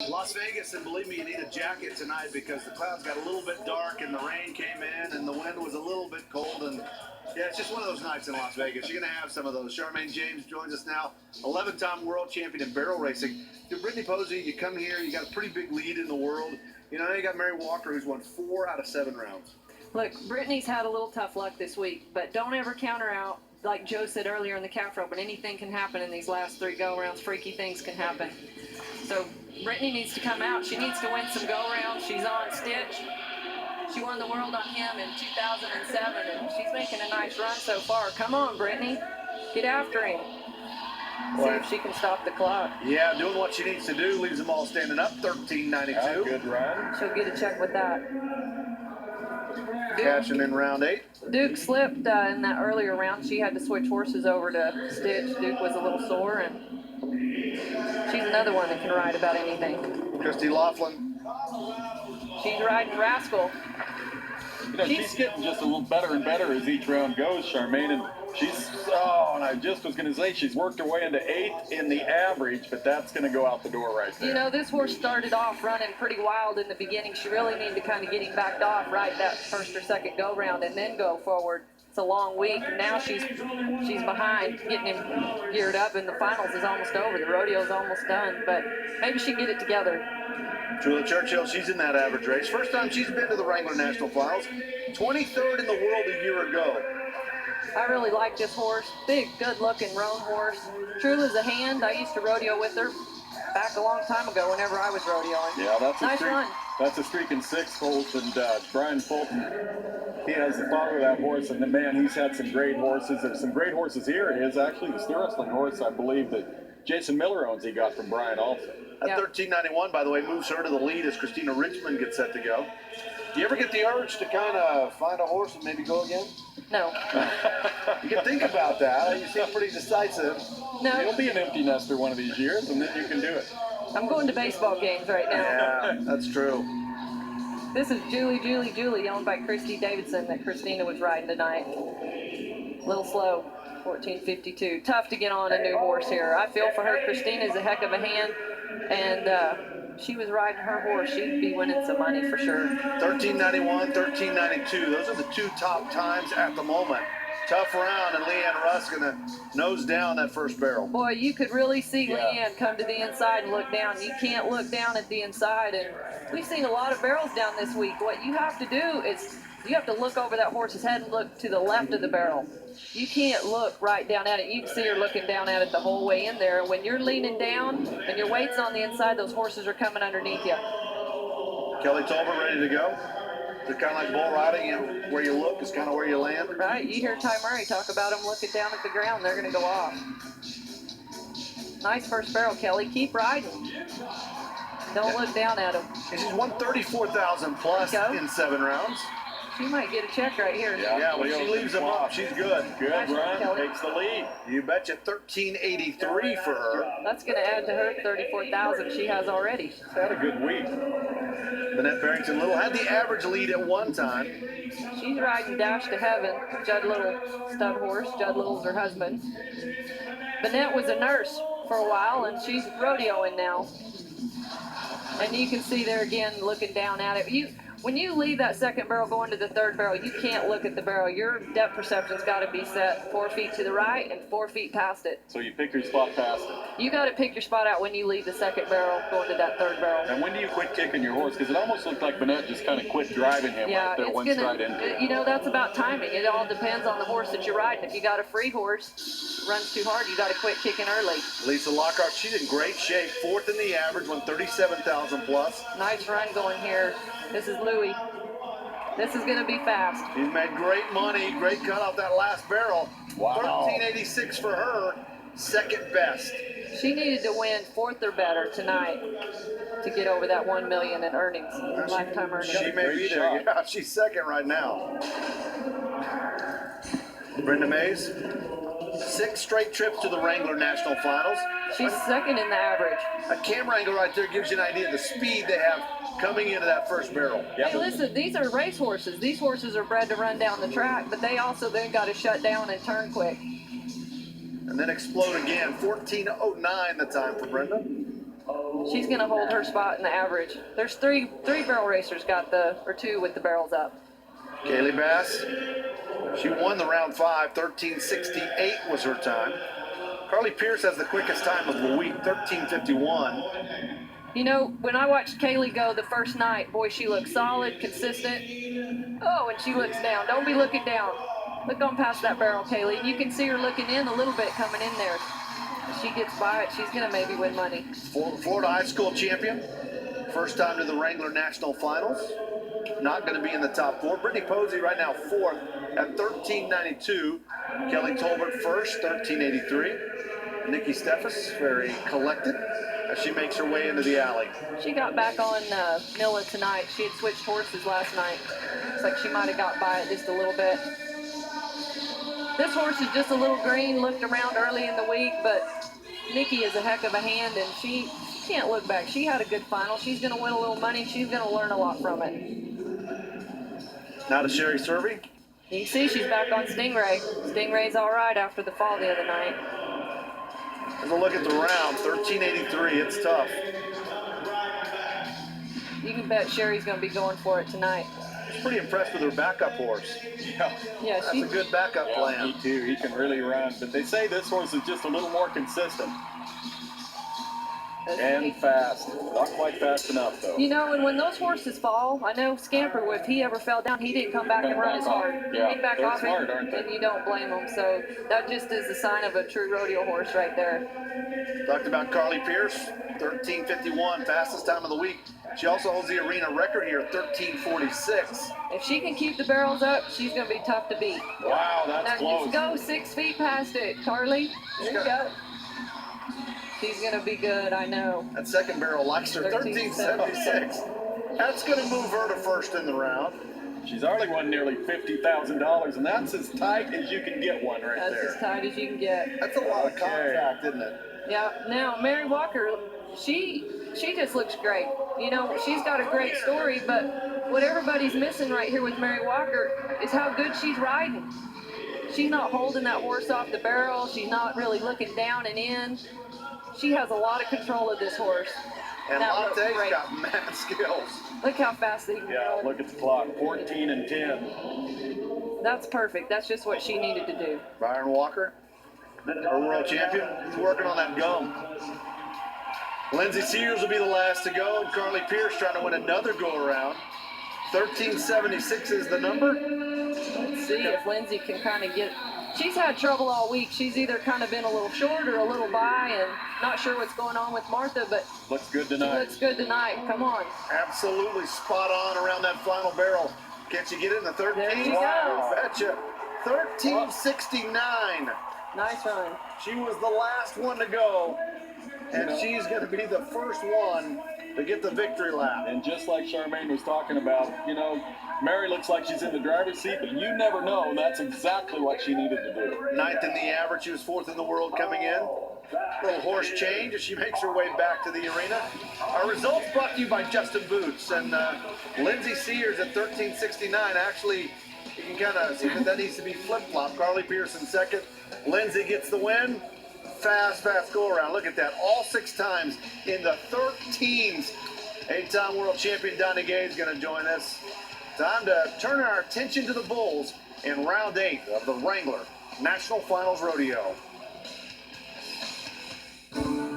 Las Vegas, and believe me, you need a jacket tonight because the clouds got a little bit dark and the rain came in and the wind was a little bit cold. And yeah, it's just one of those nights in Las Vegas. You're going to have some of those. Charmaine James joins us now, 11-time world champion in barrel racing. Dude, Brittany Posey, you come here, you got a pretty big lead in the world. You know, you got Mary Walker, who's won 4 out of 7 rounds. Look, Brittany's had a little tough luck this week, but don't ever count her out. Like Joe said earlier in the calf rope, but anything can happen in these last 3 go-rounds. Freaky things can happen. So Brittany needs to come out. She needs to win some go-rounds. She's on Stitch. She won the world on him in 2007, and she's making a nice run so far. Come on, Brittany. Get after him. See if she can stop the clock. Yeah, doing what she needs to do. Leaves them all standing up, 13.92. Good run. She'll get a check with that. Cashing in round 8. Duke slipped in that earlier round. She had to switch horses over to Stitch. Duke was a little sore, and she's another one that can ride about anything. Christy Laughlin. She's riding Rascal. You know, she's getting just a little better and better as each round goes, Charmaine, and and I just was going to say she's worked her way into 8th in the average, but that's going to go out the door right there. You know, this horse started off running pretty wild in the beginning. She really needed to kind of get him backed off right that first or second go round and then go forward. It's a long week, and now she's behind, getting him geared up, and the finals is almost over. The rodeo's almost done, but maybe she can get it together. Julia Churchill, she's in that average race. First time she's been to the Wrangler National Finals. 23rd in the world a year ago. I really like this horse. Big, good-looking roan horse. True as a hand. I used to rodeo with her back a long time ago whenever I was rodeoing. Yeah, that's nice run. That's a streaking 6 horse, and Brian Fulton, he has the father of that horse, and the man, he's had some great horses. There's some great horses here. It is actually the steer wrestling horse, I believe, that Jason Miller owns. He got from Brian also. At 13.91, by the way, moves her to the lead as Christina Richmond gets set to go. Do you ever get the urge to kind of find a horse and maybe go again? No. You can think about that. You seem pretty decisive. No. You'll be an empty nester one of these years, and then you can do it. I'm going to baseball games right now. Yeah, that's true. This is Julie, owned by Christy Davidson, that Christina was riding tonight. A little slow, 14.52. Tough to get on a new horse here. I feel for her. Christina's a heck of a hand, and she was riding her horse. She'd be winning some money for sure. 13.91, 13.92. Those are the 2 top times at the moment. Tough round, and Leanne Russ going to nose down that first barrel. Boy, you could really see Leanne come to the inside and look down. You can't look down at the inside, and we've seen a lot of barrels down this week. What you have to do is you have to look over that horse's head and look to the left of the barrel. You can't look right down at it. You can see her looking down at it the whole way in there. When you're leaning down and your weight's on the inside, those horses are coming underneath you. Kelly Tolbert ready to go. They're kind of like bull riding. You know, where you look is kind of where you land. Right. You hear Ty Murray talk about them looking down at the ground. They're going to go off. Nice first barrel, Kelly. Keep riding. Don't look down at them. And she's won 34,000 plus in 7 rounds. She might get a check right here. Yeah, when she leaves them up, she's good. Good nice run, Kelly. takes the lead. You betcha. 13.83 for her. That's going to add to her 34,000 she has already. She's had a good week. Bennett Barrington Little had the average lead at one time. She's riding Dash to Heaven, Judd Little stud horse. Judd Little's her husband. Bennett was a nurse for a while, and she's rodeoing now. And you can see there again looking down at it. When you leave that second barrel going to the third barrel, you can't look at the barrel. Your depth perception's got to be set 4 feet to the right and 4 feet past it. So you pick your spot past it. You got to pick your spot out when you leave the second barrel going to that third barrel. And when do you quit kicking your horse? Because it almost looked like Bennett just kind of quit driving him right there once right into it. You know, that's about timing. It all depends on the horse that you're riding. If you got a free horse, runs too hard, you got to quit kicking early. Lisa Lockhart, she's in great shape. 4th in the average, won 37,000 plus. Nice run going here. This is Louie. This is going to be fast. He's made great money. Great cut off that last barrel. Wow. 13.86 for her. Second best. She needed to win 4th or better tonight to get over that $1 million in earnings, lifetime earnings. She may be there. Yeah, she's second right now. Brenda Mays, 6 straight trips to the Wrangler National Finals. She's second in the average. A camera angle right there gives you an idea of the speed they have coming into that first barrel. Hey, listen, these are race horses. These horses are bred to run down the track, but they also then got to shut down and turn quick. And then explode again. 14.09 the time for Brenda. She's going to hold her spot in the average. There's three barrel racers or two with the barrels up. Kaylee Bass, she won the round 5. 13:68 was her time. Carly Pierce has the quickest time of the week, 13:51. You know, when I watched Kaylee go the first night, boy, she looked solid, consistent. Oh, and she looks down. Don't be looking down. Look on past that barrel, Kaylee. You can see her looking in a little bit coming in there. If she gets by it, she's going to maybe win money. Florida High School champion. First time to the Wrangler National Finals. Not going to be in the top 4. Brittany Posey right now 4th at 13:92. Kelly Tolbert first, 13:83. Nikki Steffes, very collected as she makes her way into the alley. She got back on Milla tonight. She had switched horses last night. Looks like she might have got by it just a little bit. This horse is just a little green, looked around early in the week, but Nikki is a heck of a hand, and she can't look back. She had a good final. She's going to win a little money. She's going to learn a lot from it. Now to Sherry Servey. You can see she's back on Stingray. Stingray's all right after the fall the other night. As a look at the round, 13:83. It's tough. You can bet Sherry's going to be going for it tonight. I was pretty impressed with her backup horse. Yeah, That's a good backup plan. Me too. He can really run. But they say this horse is just a little more consistent. And fast. Not quite fast enough, though. You know, and when those horses fall, I know Scamper, if he ever fell down, he didn't come back and run as hard. Yeah, He came back they're off smart, it, aren't they? and you don't blame him. So that just is a sign of a true rodeo horse right there. Talked about Carly Pierce, 13:51, fastest time of the week. She also holds the arena record here, 13:46. If she can keep the barrels up, she's going to be tough to beat. Wow, that's Now, close. just go 6 feet past it, Carly. There you go. She's going to be good, I know. That second barrel likes her, 13:76. That's going to move her to first in the round. She's already won nearly $50,000, and that's as tight as you can get one right That's there. as tight as you can get. That's a lot of Okay. contact, isn't it? Yeah, now Mary Walker, she just looks great. You know, she's got a great story, but what everybody's missing right here with Mary Walker is how good she's riding. She's not holding that horse off the barrel. She's not really looking down and in. She has a lot of control of this horse. And That looks Latte's great. got mad skills. Look how fast they can Yeah, go. look at the clock, 14 and 10. That's perfect. That's just what she needed to do. Byron Walker, our world champion, he's working on that gum. Lindsey Sears will be the last to go, and Carly Pierce trying to win another go-around. 13:76 is the number. Let's see if Lindsey can kind of get. She's had trouble all week. She's either kind of been a little short or a little by, and not sure what's going on with Martha, but Looks good she tonight. looks good tonight. Come on. Absolutely spot on around that final barrel. Can't you get it in the 13? There you go. Wow, betcha. 13:69. Nice run. She was the last one to go, and she's going to be the first one to get the victory lap. And just like Charmaine was talking about, you know, Mary looks like she's in the driver's seat, but you never know. That's exactly what she needed to do. Ninth in the average. She was 4th in the world coming in. Little horse change as she makes her way back to the arena. Our results brought to you by Justin Boots, and Lindsey Sears at 13:69. Actually, you can kind of see that needs to be flip-flop. Carly Pierce in second. Lindsey gets the win. Fast go around. Look at that. All 6 times in the 13s. 8-time world champion Donnie Gay is going to join us. Time to turn our attention to the bulls in round 8 of the Wrangler National Finals Rodeo.